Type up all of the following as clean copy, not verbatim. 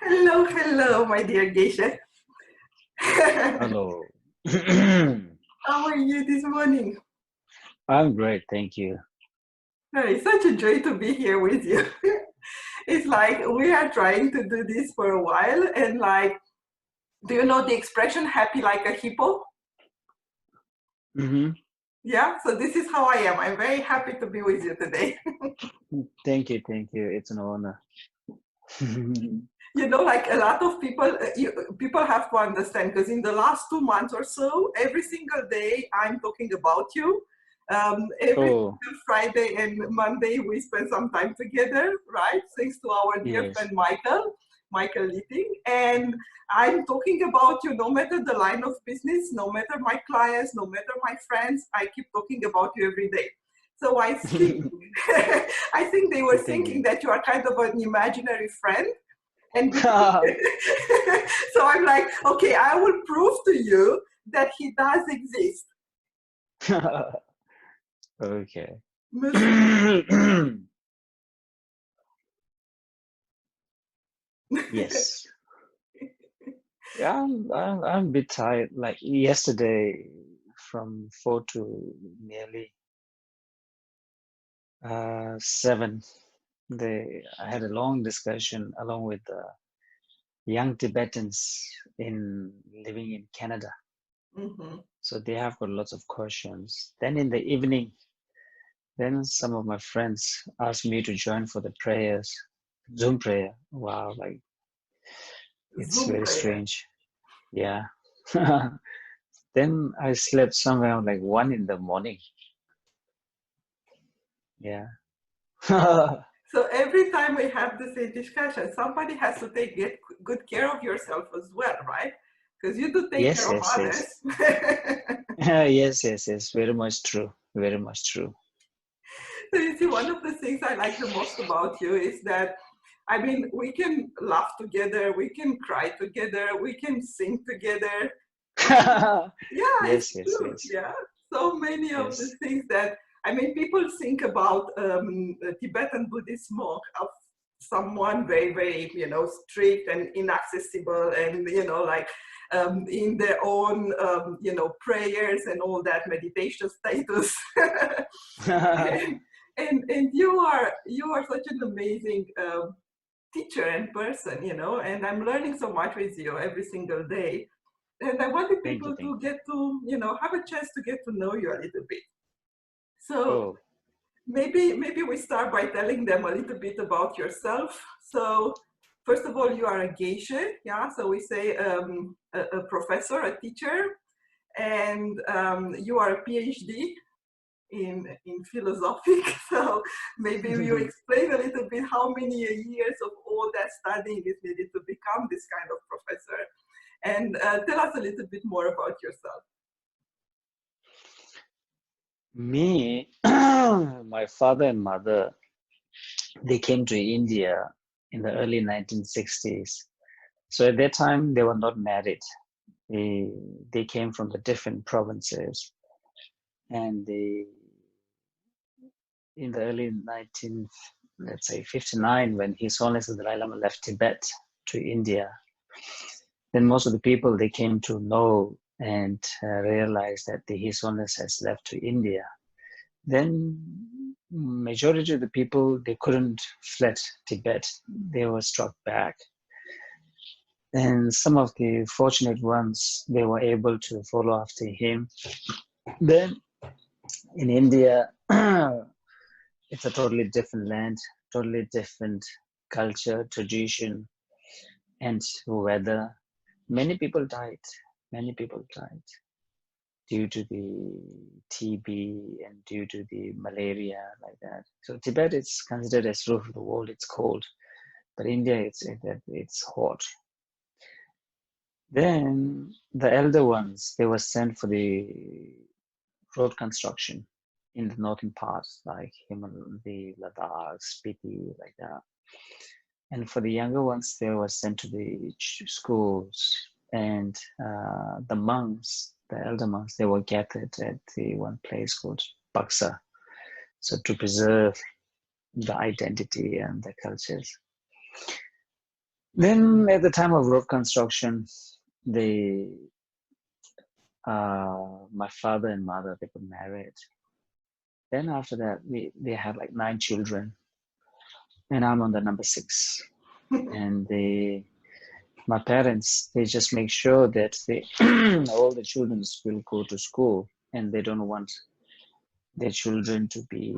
Hello, hello, my dear Geshe. Hello. How are you this morning? I'm great, thank you. It's such a joy to be here with you. It's like we are trying to do this for a while, and do you know the expression happy like a hippo? hmm Yeah, so this is how I am. I'm very happy to be with you today. Thank you, thank you. It's an honor. Like a lot of people, people have to understand because in the last 2 months or so, every single day I'm talking about you. Every Oh, single Friday and Monday we spend some time together, right? Thanks to our dear yes. friend Michael Litting. And I'm talking about you no matter the line of business, no matter my clients, no matter my friends, I keep talking about you every day. So I think I think they were Thank thinking you. that you are kind of an imaginary friend and so I'm like, okay, I will prove to you that he does exist. Okay. Yes. Yeah, I'm a bit tired. Like yesterday, from 4 to nearly 7, I had a long discussion along with young Tibetans in living in Canada. Mm-hmm. So they have got lots of questions. Then in the evening, then some of my friends asked me to join for the prayers, Zoom prayer. Wow, like it's Zoom very prayer. strange. Yeah. Then I slept somewhere around like 1 in the morning. Yeah. So every time we have the same discussion, somebody has to get good care of yourself as well, right? Because you do take Yes, care of yes, others. yes. Yes, yes, yes. Very much true. Very much true. So you see, one of the things I like the most about you is that, I mean, we can laugh together, we can cry together, we can sing together. Yeah, it's Yes, yes, true. yes, Yeah, so many of the yes. things that, I mean, people think about a Tibetan Buddhist monk of someone very, very, strict and inaccessible, and in their own, prayers and all that meditation status. And you are such an amazing teacher and person, and I'm learning so much with you every single day. And I wanted Thank you, people thank to you. get to, have a chance to get to know you a little bit. So Oh, maybe we start by telling them a little bit about yourself. So first of all, you are a geisha, yeah. So we say a professor, a teacher, and you are a PhD in philosophy. So maybe you explain a little bit how many years of all that studying is needed to become this kind of professor, and tell us a little bit more about yourself. me, my father and mother, they came to India in the early 1960s. So at that time, they were not married. They, they came from the different provinces. And in the early 19, let's say 59, when His Holiness the Dalai Lama left Tibet to India, then most of the people, they came to know and realize that the His Holiness has left to India. Then majority of the people, they couldn't fled Tibet. They were struck back. And some of the fortunate ones, they were able to follow after him. Then in India, it's a totally different land, totally different culture, tradition, and weather. Many people died. Many people died due to the TB and due to the malaria, like that. So Tibet is considered as roof of the world. It's cold, but India, it's hot. Then the elder ones, they were sent for the road construction in the northern parts, like the Ladakh, Spiti, like that. And for the younger ones, they were sent to the schools, and the monks, the elder monks, they were gathered at the one place called Baksa, so to preserve the identity and the cultures. Then at the time of road construction, my father and mother, they got married. Then after that, they had like 9 children, and I'm on the number 6. And my parents, they just make sure that all the children will go to school, and they don't want their children to be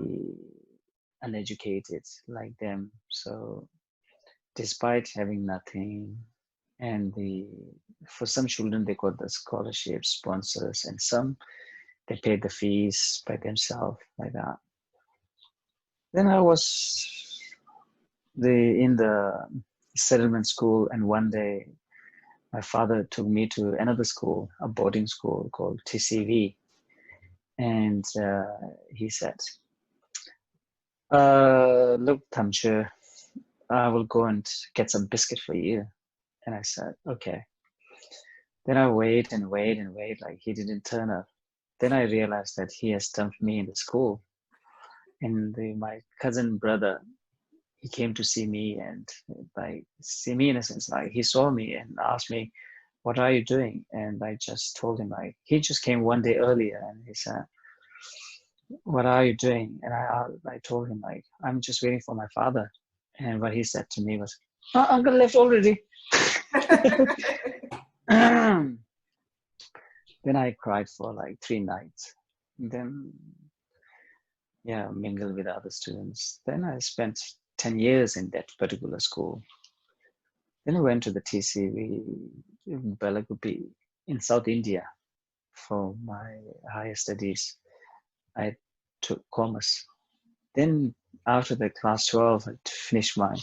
uneducated like them. So despite having nothing, and for some children they got the scholarship sponsors, and some they paid the fees by themselves like that. Then I was in the settlement school, and one day my father took me to another school, a boarding school called TCV, and he said, look, Damchoe, I will go and get some biscuit for you. And I said, okay. Then I wait and wait and wait, like he didn't turn up. Then I realized that he has dumped me in the school. And my cousin brother, he came to see me, and like see me in a sense, like he saw me and asked me, what are you doing? And I just told him, like, he just came one day earlier, and he said, what are you doing? And I told him, like, I'm just waiting for my father. And what he said to me was, oh, uncle left already. Then I cried for like 3 nights. Then, yeah, mingled with other students. Then I spent 10 years in that particular school. Then I went to the TCV in Belagavi in South India for my higher studies. I took commerce. Then after the class 12, I finished my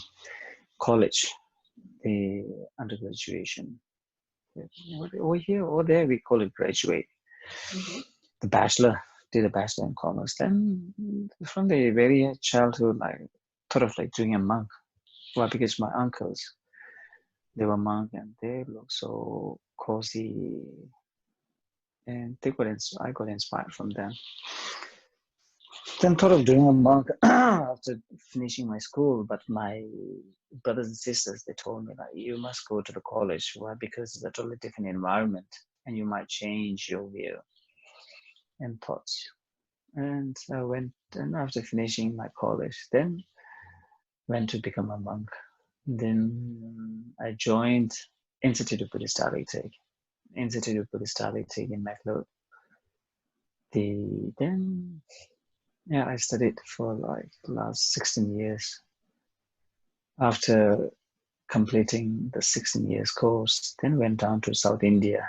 college, the undergraduation. Over there we call it graduate. Mm-hmm. The bachelor, did a bachelor in commerce. Then from the very childhood, I thought of like doing a monk. Well, because my uncles, they were monk, and they look so cozy, and I got inspired from them. Then thought of doing a monk after finishing my school, but my brothers and sisters, they told me that you must go to the college. Why? Because it's a totally different environment, and you might change your view and thoughts. And I went, and after finishing my college, then went to become a monk. Then I joined Institute of Buddhist Dialectics, in McLeod. Then yeah, I studied for like the last 16 years. After completing the 16 years course, then went down to South India,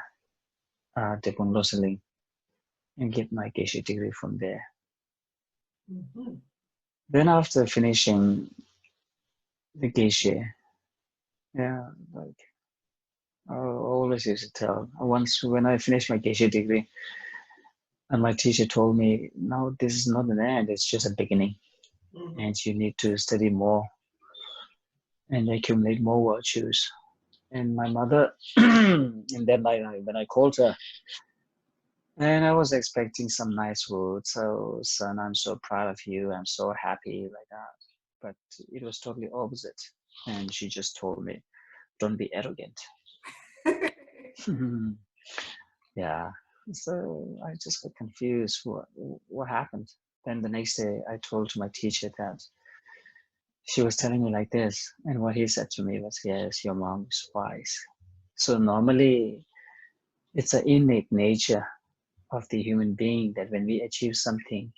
Tibet Fund, and get my Geshe degree from there. Mm-hmm. Then after finishing the Geshe, yeah, like I always used to tell, once when I finished my Geshe degree, and my teacher told me, no, this is not an end, it's just a beginning. Mm-hmm. And you need to study more and accumulate more virtues. And my mother, and then when I called her, and I was expecting some nice words. So, son, I'm so proud of you. I'm so happy, like that. But it was totally opposite. And she just told me, don't be arrogant. Yeah. So I just got confused. What happened? Then the next day, I told my teacher that she was telling me like this. And what he said to me was, yes, your mom is wise. So normally, it's an innate nature of the human being that when we achieve something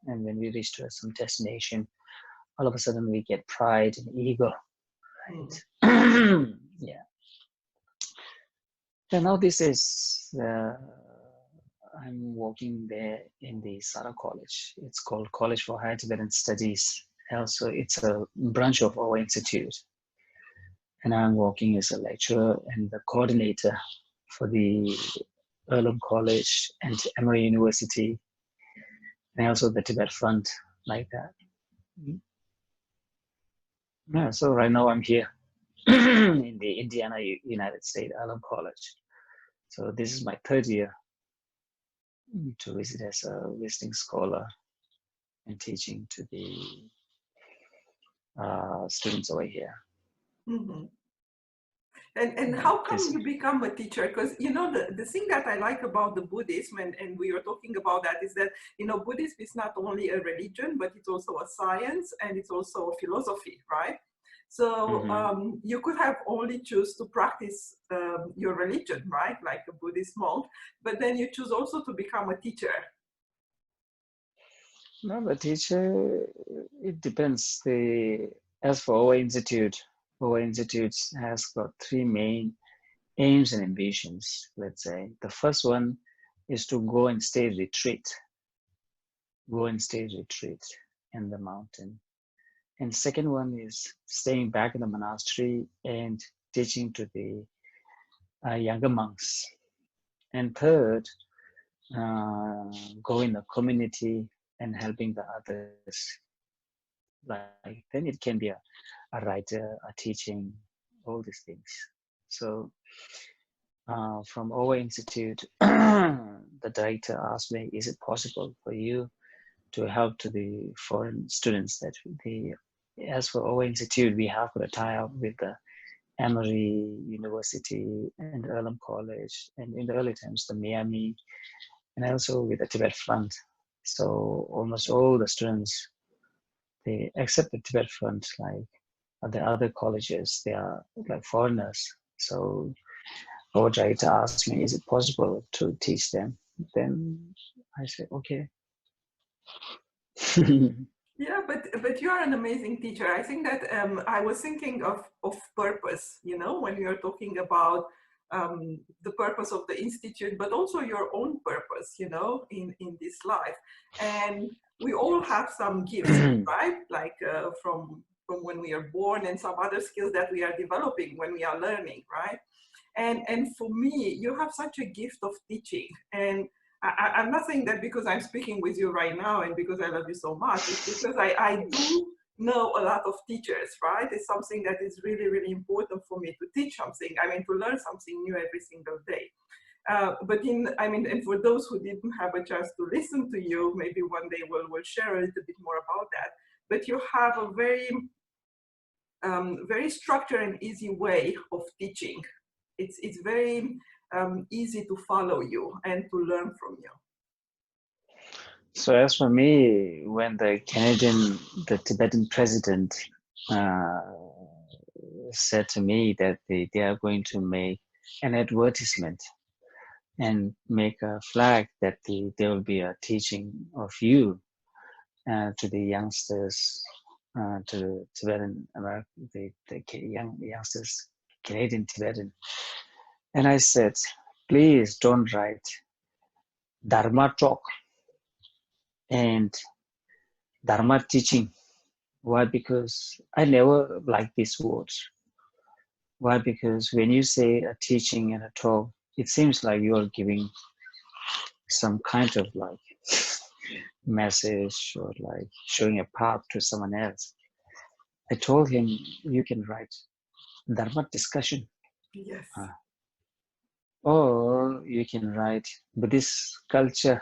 and when we reach to some destination, all of a sudden we get pride and ego, right? Yeah. So now this is, I'm working there in the Sara College. It's called College for Higher Tibetan Studies. Also, it's a branch of our institute. And I'm working as a lecturer and the coordinator for the Earlham College and Emory University, and also the Tibet Fund, like that. Yeah, so right now I'm here in the Indiana, United States, Earlham College. So this is my 3rd year to visit as a visiting scholar and teaching to the students over here. Mm-hmm. And Right. how come you become a teacher? Because, you know, the thing that I like about the Buddhism, and we were talking about that, is that, you know, Buddhism is not only a religion, but it's also a science and it's also a philosophy, right? So you could have only choose to practice your religion, right? Like a Buddhist monk, but then you choose also to become a teacher. No, but teacher, it depends. As for our institute has got three main aims and ambitions, let's say. The first one is to go and stay retreat in the mountain. And second one is staying back in the monastery and teaching to the younger monks. And third, go in the community and helping the others. Like then it can be a writer, a teaching, all these things. So from our institute, the director asked me, is it possible for you to help to the foreign students that as for our institute, we have got a tie-up with the Emory University and Earlham College, and in the early times, the Miami, and also with the Tibet Fund. So almost all the students, they accept the Tibet Fund, like the other colleges, they are like foreigners. So our director asked me, is it possible to teach them? Then I said, okay. Yeah, but you are an amazing teacher. I think that I was thinking of purpose, you know, when you're talking about the purpose of the institute, but also your own purpose, you know, in this life. And we all have some gifts, right? Like from when we are born, and some other skills that we are developing when we are learning, right? And for me, you have such a gift of teaching. And I'm not saying that because I'm speaking with you right now and because I love you so much. It's because I do know a lot of teachers, right? It's something that is really, really important for me to teach something. I mean, to learn something new every single day. And for those who didn't have a chance to listen to you, maybe one day we'll share a little bit more about that. But you have a very structured and easy way of teaching. It's very easy to follow you and to learn from you. So as for me, when the Tibetan president uh, said to me that they are going to make an advertisement and make a flag that there will be a teaching of you to the youngsters, to the Tibetan American, the youngsters, Canadian Tibetan. And I said, please don't write Dharma talk and Dharma teaching. Why? Because I never like these words. Why? Because when you say a teaching and a talk, it seems like you are giving some kind of like message or like showing a path to someone else. I told him, you can write Dharma discussion. Yes. Or you can write Buddhist culture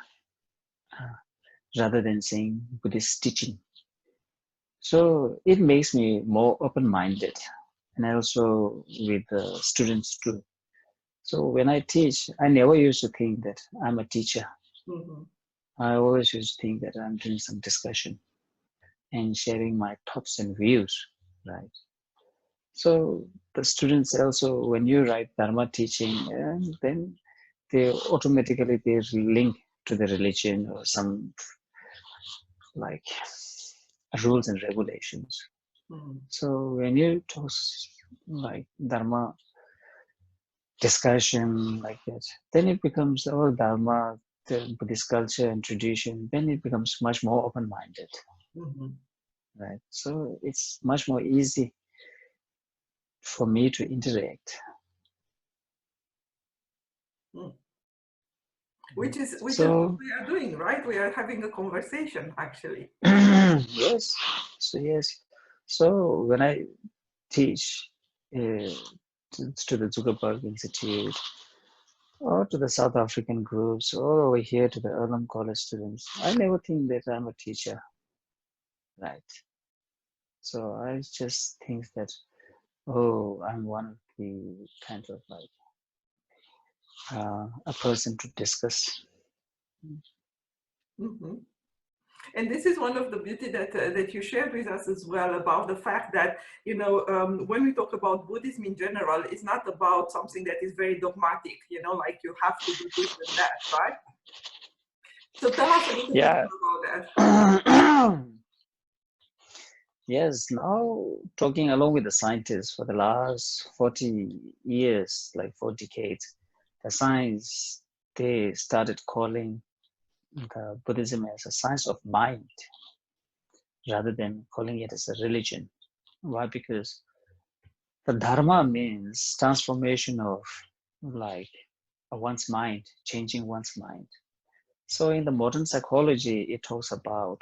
rather than saying Buddhist teaching. So it makes me more open-minded, and also with the students too. So when I teach, I never used to think that I'm a teacher. Mm-hmm. I always used to think that I'm doing some discussion and sharing my thoughts and views, right? So the students also, when you write Dharma teaching, then they automatically they link to the religion or some like rules and regulations. Mm-hmm. So when you talk like Dharma discussion like that, then it becomes all Dharma, the Buddhist culture and tradition, then it becomes much more open-minded, Mm-hmm. right? So it's much more easy for me to interact. Which is what So we are doing, right? We are having a conversation, actually. yes, so yes. So when I teach to the Zuckerberg Institute or to the South African groups or over here to the Earlham College students, I never think that I'm a teacher, right? So I just think that oh, I'm one of the kind of like a person to discuss. Mm-hmm. And this is one of the beauty that you shared with us as well, about the fact that, you know, when we talk about Buddhism in general, it's not about something that is very dogmatic, you know, like you have to do this and that, right? So tell us a little bit Yeah. more about that. Yes, now talking along with the scientists for the last 40 years, like 4 decades, the science, they started calling the Buddhism as a science of mind rather than calling it as a religion. Why? Because the Dharma means transformation of like one's mind, changing one's mind. So in the modern psychology, it talks about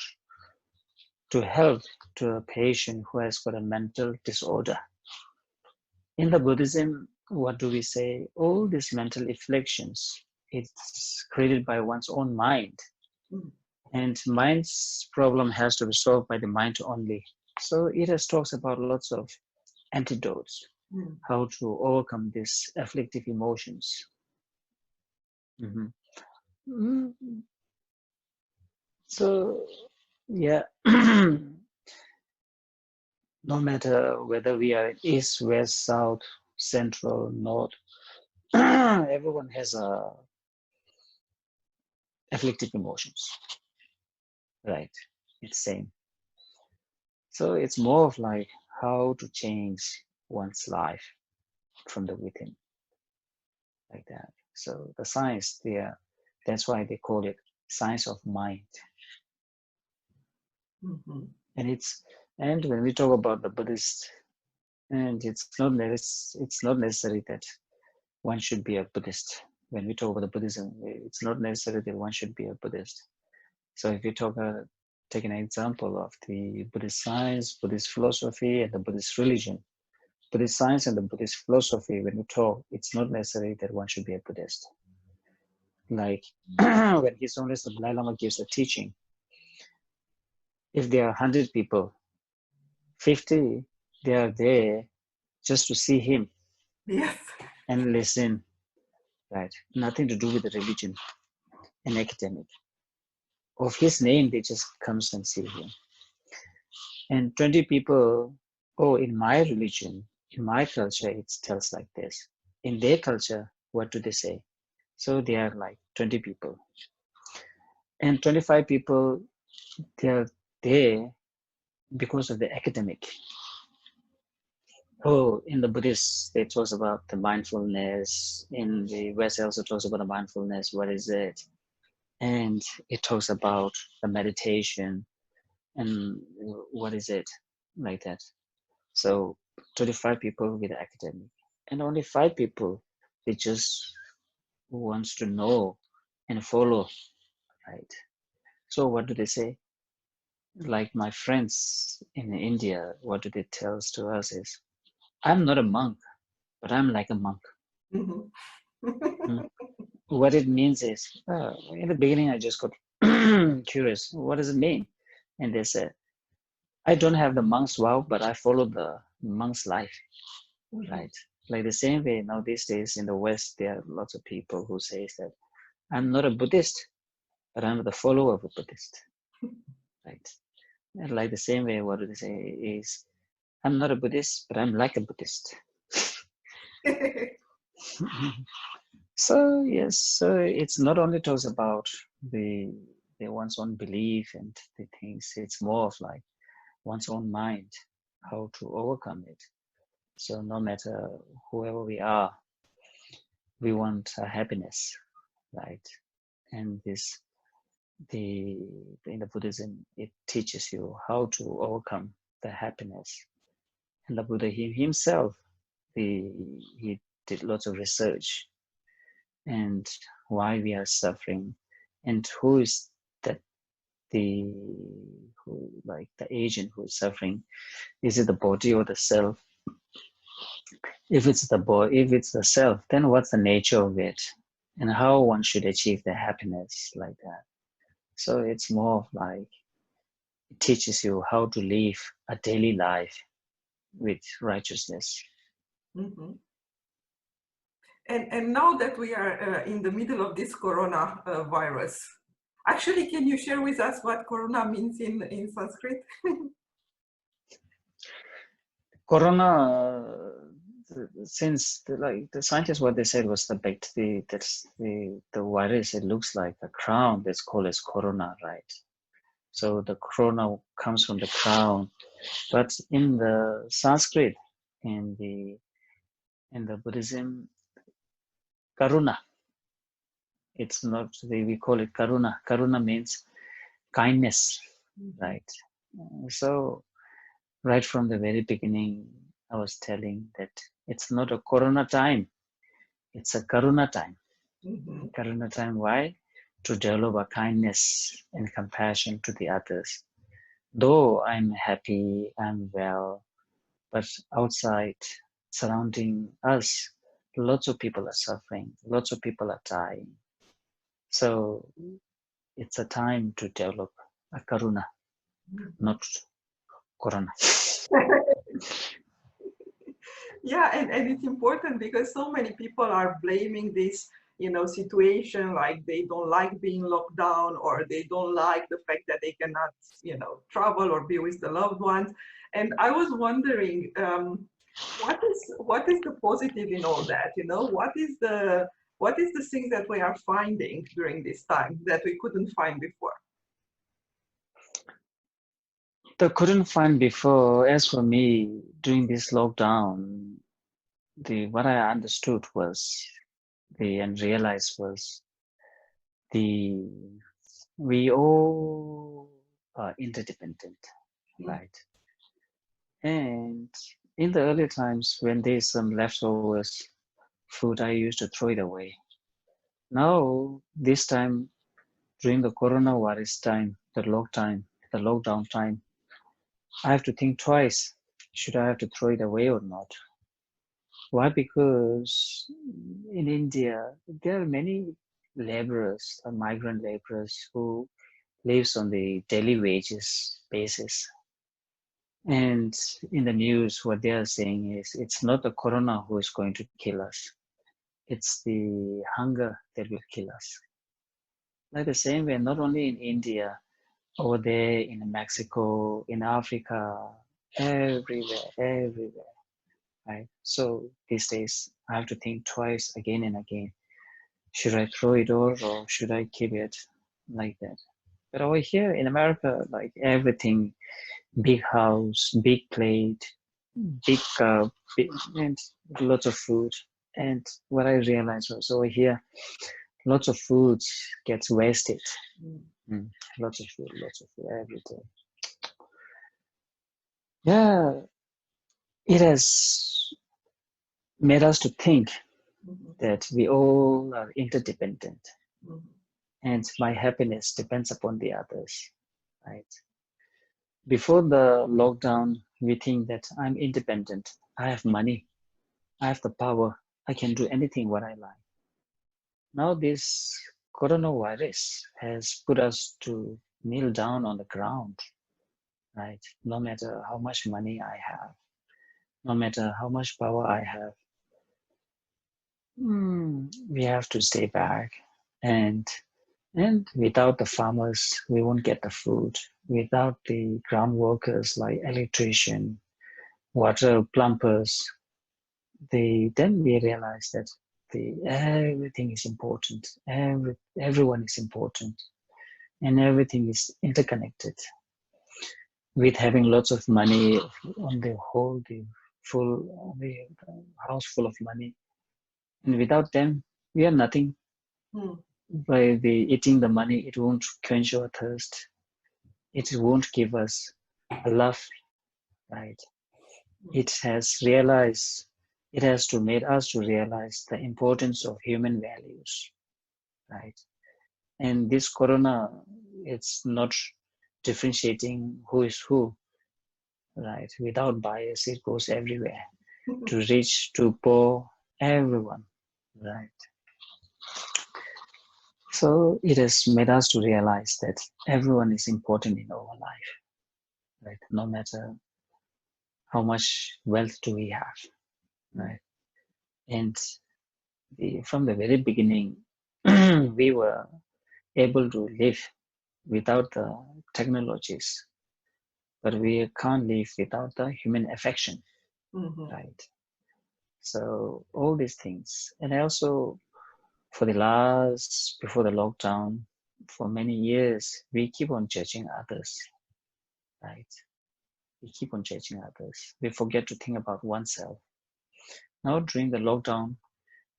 to help to a patient who has got a mental disorder. In the Buddhism, what do we say? All these mental afflictions, it's created by one's own mind. And mind's problem has to be solved by the mind only. So it has talks about lots of antidotes, how to overcome these afflictive emotions. Mhm. So, yeah, no matter whether we are east, west, south, central, north, everyone has afflictive emotions, right? It's same. So it's more of like how to change one's life from the within, like that. So the science there, that's why they call it science of mind. Mm-hmm. And when we talk about the Buddhist, and it's not necessary that one should be a Buddhist. When we talk about the Buddhism, it's not necessary that one should be a Buddhist. So if you take an example of the Buddhist science, Buddhist philosophy, and the Buddhist religion, Buddhist science and the Buddhist philosophy, when we talk, it's not necessary that one should be a Buddhist. Like when His Holiness the Dalai Lama gives a teaching, if there are 100 people, 50, they are there just to see him Yes. and listen, right? Nothing to do with the religion and academic. Of his name, they just comes and see him. And 20 people, oh, in my religion, in my culture, it tells like this. In their culture, what do they say? So they are like 20 people. And 25 people, they are there because of the academic. Oh, in the Buddhist, it talks about the mindfulness. In the West, it also talks about the mindfulness. What is it? And it talks about the meditation and what is it, like that. So 25 people with academic, and only 5 people, they just wants to know and follow, right? So what do they say? Like my friends in India, what do they tell to us is, I'm not a monk, but I'm like a monk. Mm-hmm. Mm. What it means is, in the beginning, I just got curious. What does it mean? And they said, I don't have the monk's vow, but I follow the monk's life, right? Like the same way now these days in the West, there are lots of people who says that I'm not a Buddhist, but I'm the follower of a Buddhist, right? And like the same way, what do they say is, I'm not a Buddhist, but I'm like a Buddhist. So yes, so it's not only talks about the one's own belief and the things. It's more of like one's own mind, how to overcome it. So no matter whoever we are, we want a happiness, right? And this the in the Buddhism, it teaches you how to overcome the happiness. And the Buddha himself, he did lots of research and why we are suffering and who is that the who like the agent who is suffering. Is it the body or the self? If it's the body, if it's the self, then what's the nature of it and how one should achieve the happiness, like that. So it's more of like it teaches you how to live a daily life with righteousness. Mhm. And now that we are in the middle of this corona virus, actually, can you share with us what corona means in Sanskrit? Corona, since the scientists, what they said was the virus, it looks like a crown that's called as corona, right? So the corona comes from the crown, but in the Sanskrit, in the Buddhism, karuna, it's not, we call it karuna. Karuna means kindness, right? So right from the very beginning, I was telling that it's not a corona time, it's a karuna time. Mm-hmm. Karuna time, why? To develop a kindness and compassion to the others. Though I'm happy, I'm well, but outside, surrounding us, lots of people are suffering, lots of people are dying. So it's a time to develop a karuna, not corona. Yeah, and it's important because so many people are blaming this, situation, like they don't like being locked down, or they don't like the fact that they cannot, travel or be with the loved ones. And I was wondering, what is the positive in all that? What is the thing that we are finding during this time that we couldn't find before? They couldn't find before. As for me, during this lockdown, what I understood was and realized was the we all are interdependent, right? And in the early times, when there's some leftovers food, I used to throw it away. Now, this time during the coronavirus time, the lockdown time, I have to think twice. Should I have to throw it away or not? Why? Because in India, there are many laborers, migrant laborers who lives on the daily wages basis. And in the news, what they are saying is it's not the corona who is going to kill us. It's the hunger that will kill us. Like the same way, not only in India, over there in Mexico, in Africa, everywhere, right? So these days, I have to think twice again and again. Should I throw it all or should I keep it like that? But over here in America, like everything, big house, big plate, big cup, and lots of food. And what I realized was over here, lots of food gets wasted. Mm. Lots of food every day. Yeah, it has made us to think that we all are interdependent, and my happiness depends upon the others, right? Before the lockdown, we think that I'm independent. I have money. I have the power. I can do anything what I like. Now this coronavirus has put us to kneel down on the ground, right? No matter how much money I have, no matter how much power I have, we have to stay back. And without the farmers, we won't get the food. Without the ground workers like electrician, water plumbers, then we realize that everything is important. Everyone is important, and everything is interconnected. With having lots of money on the house full of money, and without them, we are nothing. By the eating the money, it won't quench our thirst. It won't give us a love, right? It has to made us to realize the importance of human values, right? And this corona, it's not differentiating who is who, right? Without bias, it goes everywhere, to rich, to poor, everyone, right? So it has made us to realize that everyone is important in our life, right? No matter how much wealth do we have, right? And from the very beginning, we were able to live without the technologies, but we can't live without the human affection, right? So all these things, and also before the lockdown, for many years, we keep on judging others, right? We keep on judging others. We forget to think about oneself. Now during the lockdown,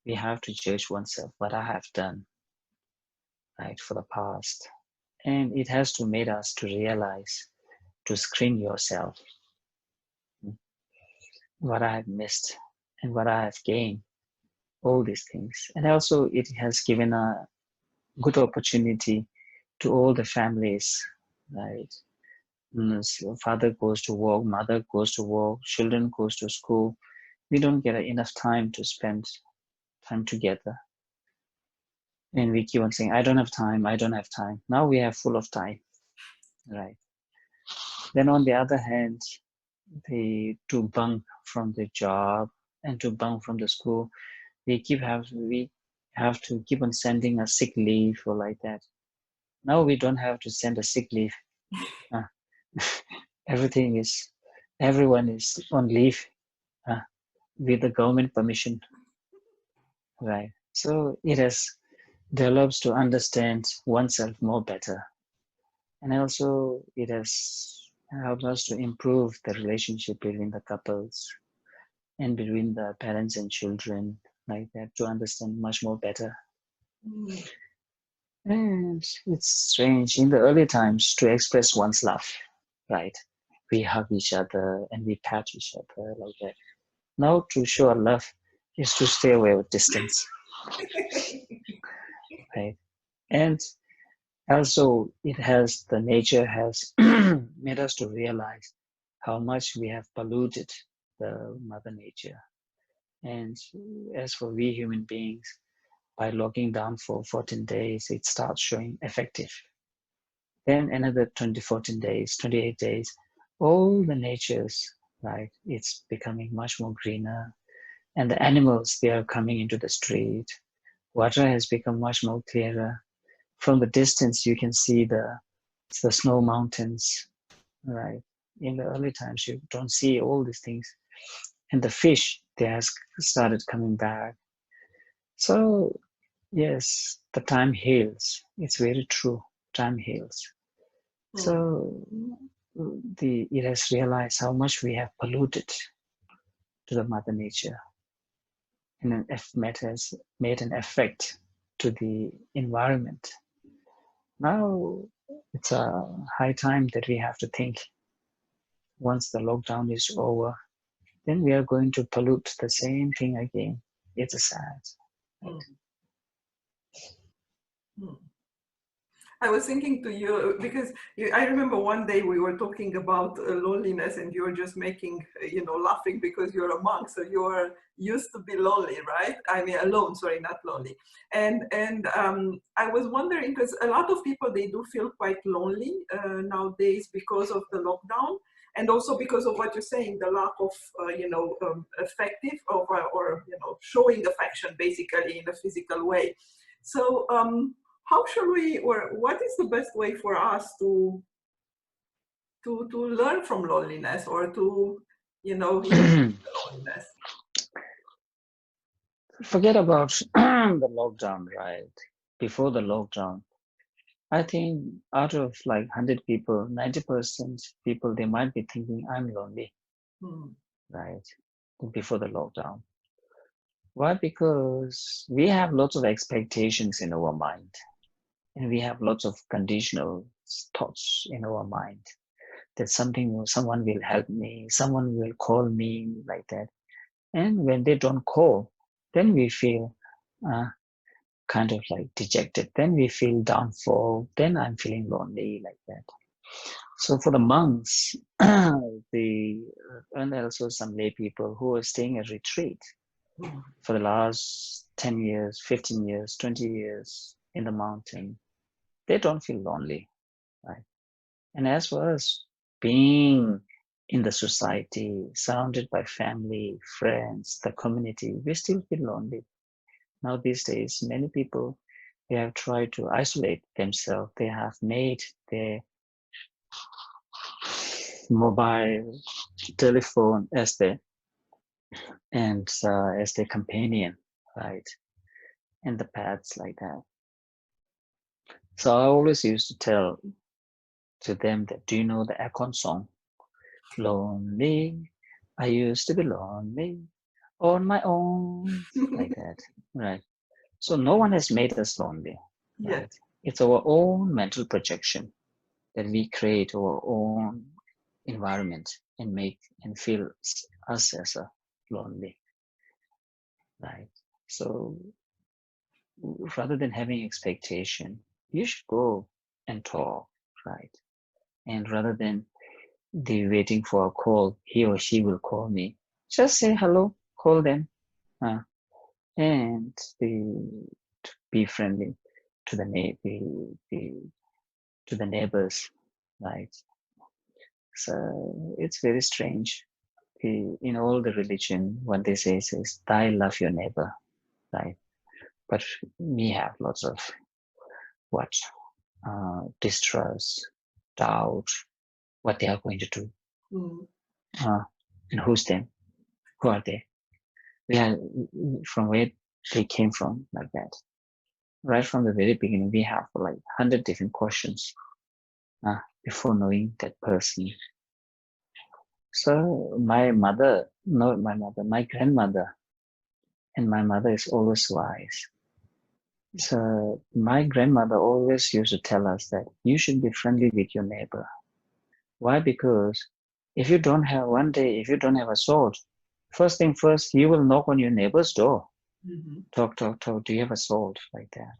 we have to judge oneself, what I have done, right, for the past. And it has to make us to realize, to screen yourself, what I have missed and what I have gained, all these things. And also it has given a good opportunity to all the families, right? So father goes to work, mother goes to work, children goes to school. We don't get enough time to spend time together. And we keep on saying, I don't have time, I don't have time. Now we have full of time, right? Then on the other hand, to bunk from the job and to bunk from the school, we have to keep on sending a sick leave or like that. Now we don't have to send a sick leave. Everyone is on leave with the government permission, right? So it has develops to understand oneself more better, and also it has helped us to improve the relationship between the couples and between the parents and children, like that, to understand much more better. And it's strange in the early times to express one's love, right? We hug each other and we pat each other like that. Now to show our love is to stay away with distance, right? And also nature has made us to realize how much we have polluted the mother nature. And as for we human beings, by locking down for 14 days, it starts showing effective. Then another 14 days, 28 days, all the natures, right, it's becoming much more greener. And the animals, they are coming into the street. Water has become much more clearer. From the distance, you can see the snow mountains, right? In the early times, you don't see all these things. And the fish, they have started coming back. So, yes, the time heals. It's very true. Time heals. So, it has realized how much we have polluted to the mother nature, and it has made an effect to the environment. Now it's a high time that we have to think, once the lockdown is over, then we are going to pollute the same thing again. It's sad. I was thinking to you, because I remember one day we were talking about loneliness, and you were just making, laughing because you're a monk, so you're used to be lonely, right? I mean, alone, sorry, not lonely. And I was wondering, because a lot of people, they do feel quite lonely nowadays because of the lockdown, and also because of what you're saying, the lack of, effective or showing affection basically in a physical way. So, how should we, or what is the best way for us to learn from loneliness, or to loneliness? Forget about the lockdown, right? Before the lockdown, I think out of like 100 people, 90% people, they might be thinking, I'm lonely, right? Before the lockdown. Why? Because we have lots of expectations in our mind, and we have lots of conditional thoughts in our mind that someone will help me, someone will call me, like that. And when they don't call, then we feel kind of like dejected. Then we feel downfall. Then I'm feeling lonely, like that. So for the monks, and also some lay people who are staying at retreat for the last 10 years, 15 years, 20 years in the mountain, they don't feel lonely, right? And as for us, being in the society, surrounded by family, friends, the community, we still feel lonely. Now these days, many people, they have tried to isolate themselves. They have made their mobile telephone as their companion, right? And the paths like that. So I always used to tell to them that, do you know the Akon song? Lonely, I used to be lonely on my own, like that, right? So no one has made us lonely, Yeah. right? It's our own mental projection that we create our own environment and make and feel us as a lonely, right? So rather than having expectation, you should go and talk, right? And rather than the waiting for a call, he or she will call me. Just say hello, call them, and be friendly to to the neighbors, right? So it's very strange. In all the religion, what they say is, "Thy love your neighbor," right? But we have lots of what distrust, doubt, what they are going to do, and who's them, who are they? We are from where they came from, like that. Right from the very beginning, we have like 100 different questions before knowing that person. So my grandmother, and my mother is always wise. So my grandmother always used to tell us that you should be friendly with your neighbor. Why? Because if you don't have a sword, first thing first, you will knock on your neighbor's door. Mm-hmm. Talk. Do you have a sword? Like that.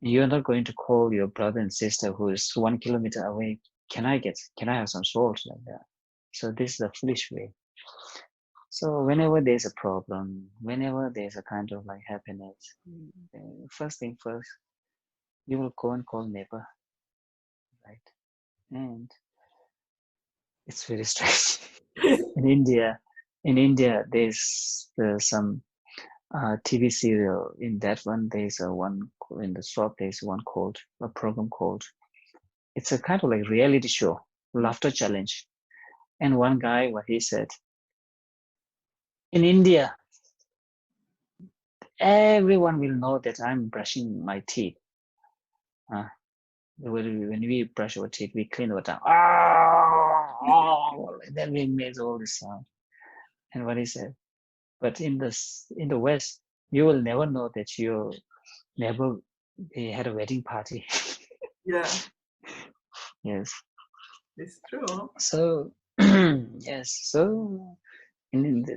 You're not going to call your brother and sister who is 1 kilometer away. Can I have some salt, like that? So this is a foolish way. So whenever there's a problem, whenever there's a kind of like happiness, first thing first, you will go and call neighbor, right? And it's very strange. In India, there's some TV serial. In that one, there's one in the shop. There's a program called. It's a kind of like reality show, laughter challenge. And one guy, what he said, in India, everyone will know that I'm brushing my teeth. When we brush our teeth, we clean our tongue. And then we make all this sound. And what he said, but in the West, you will never know that your neighbor had a wedding party. Yeah, Yes. it's true. So yes. So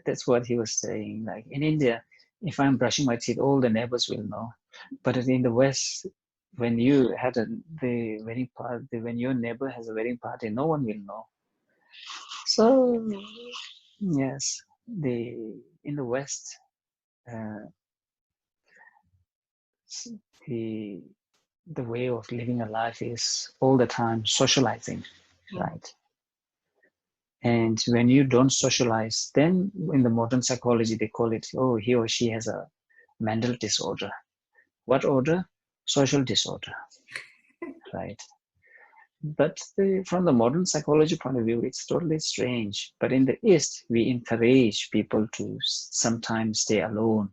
that's what he was saying. Like in India, if I'm brushing my teeth, all the neighbors will know. But in the West, when you had the wedding party, when your neighbor has a wedding party, no one will know. So yes, in the West, uh, the the way of living a life is all the time socializing, right? And when you don't socialize, then in the modern psychology, they call it, oh, he or she has a mental disorder. What order? Social disorder, right? But from the modern psychology point of view, it's totally strange. But in the East, we encourage people to sometimes stay alone.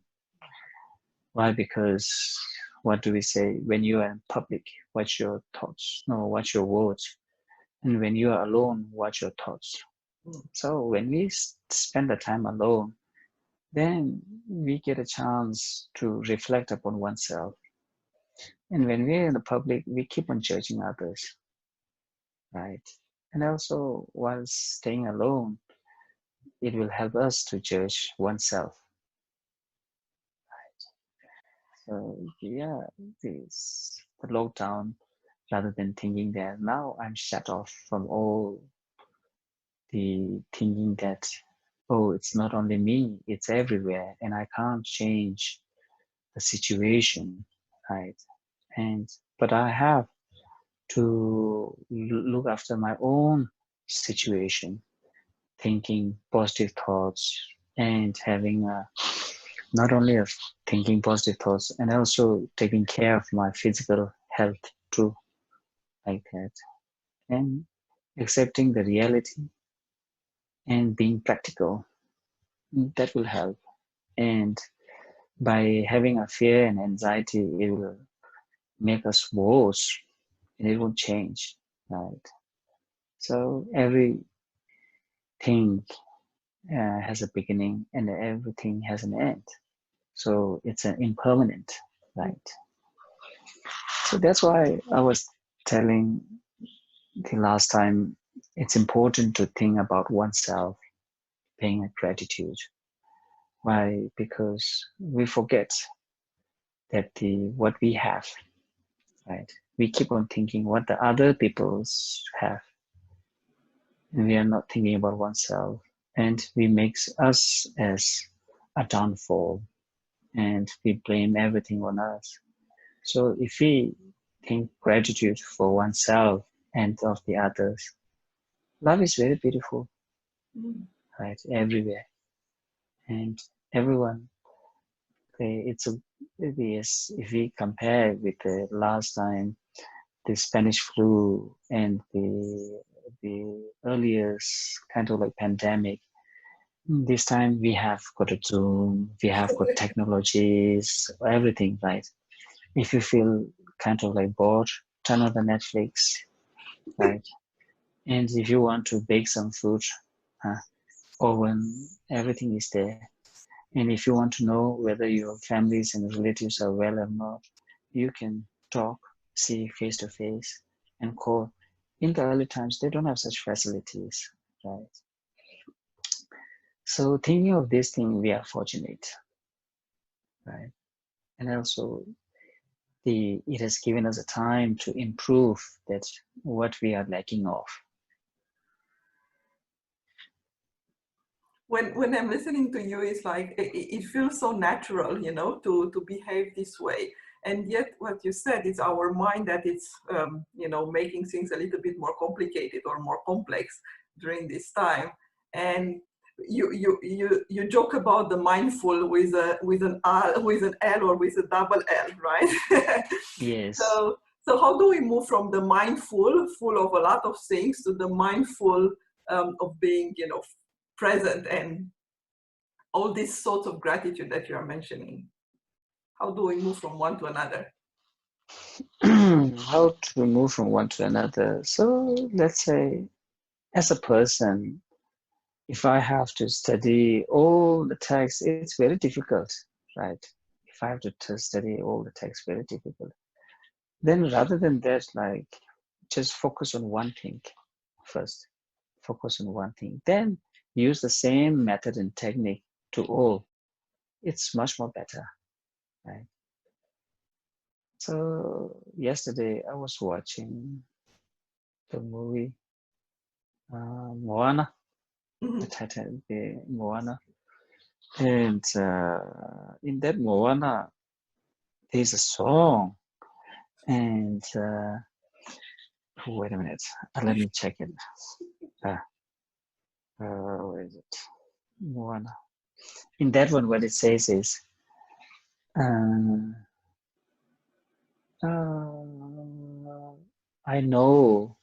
Why? Because what do we say? When you are in public, watch your thoughts. No, watch your words. And when you are alone, watch your thoughts. So when we spend the time alone, then we get a chance to reflect upon oneself. And when we're in the public, we keep on judging others, right? And also, while staying alone, it will help us to judge oneself. So yeah, the lockdown, rather than thinking that now I'm shut off from all the thinking that, oh, it's not only me, it's everywhere, and I can't change the situation, right? But I have to look after my own situation, thinking positive thoughts and having not only of thinking positive thoughts and also taking care of my physical health too, like that, and accepting the reality and being practical. That will help. And by having a fear and anxiety, it will make us worse and it won't change, right? So everything has a beginning and everything has an end. So it's an impermanent, right? So that's why I was telling the last time it's important to think about oneself, paying a gratitude. Why? Because we forget that what we have, right? We keep on thinking what the other people's have, and we are not thinking about oneself, and we makes us as a downfall, and we blame everything on us. So if we think gratitude for oneself and of the others, love is very beautiful, right? Everywhere and everyone. It's a yes. If we compare with the last time, the Spanish flu and the earliest kind of like pandemic, this time we have got a Zoom, we have got technologies, everything, right? If you feel kind of like bored, turn on the Netflix, right? And if you want to bake some food, oven, everything is there. And if you want to know whether your families and relatives are well or not, you can talk, see face to face, and call. In the early times, they don't have such facilities, right? So thinking of this thing, we are fortunate, right? And also, it has given us a time to improve that what we are lacking of. When I'm listening to you, it's like it feels so natural, you know, to behave this way. And yet, what you said is our mind that it's you know, making things a little bit more complicated or more complex during this time. And you joke about the mindful with an L or with a double L, right? Yes. So how do we move from the mindful, full of a lot of things, to the mindful of being, you know, present and all these sorts of gratitude that you are mentioning? How do we move from one to another? How to move from one to another. So let's say, as a person, if I have to study all the texts, it's very difficult, right? If I have to study all the texts, very difficult. Then rather than that, like, just focus on one thing first. Focus on one thing. Then use the same method and technique to all. It's much more better, right? So yesterday I was watching the movie Moana, the Mhm. title, the Moana. And in that Moana, there's a song. And wait a minute, let me check it. Uh, where is it? Moana. In that one, what it says is, uh, I know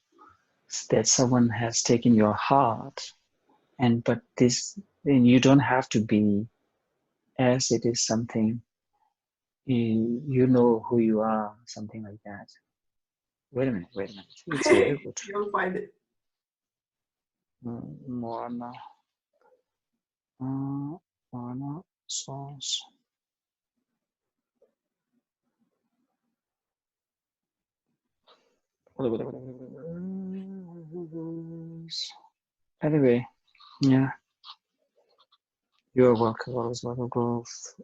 that someone has taken your heart, but this, then you don't have to be, as it is something, you know who you are, something like that. Wait a minute, wait a minute. It's very good. You'll find it. Moana, Moana songs. Anyway, yeah, you're welcome. Always welcome, growth.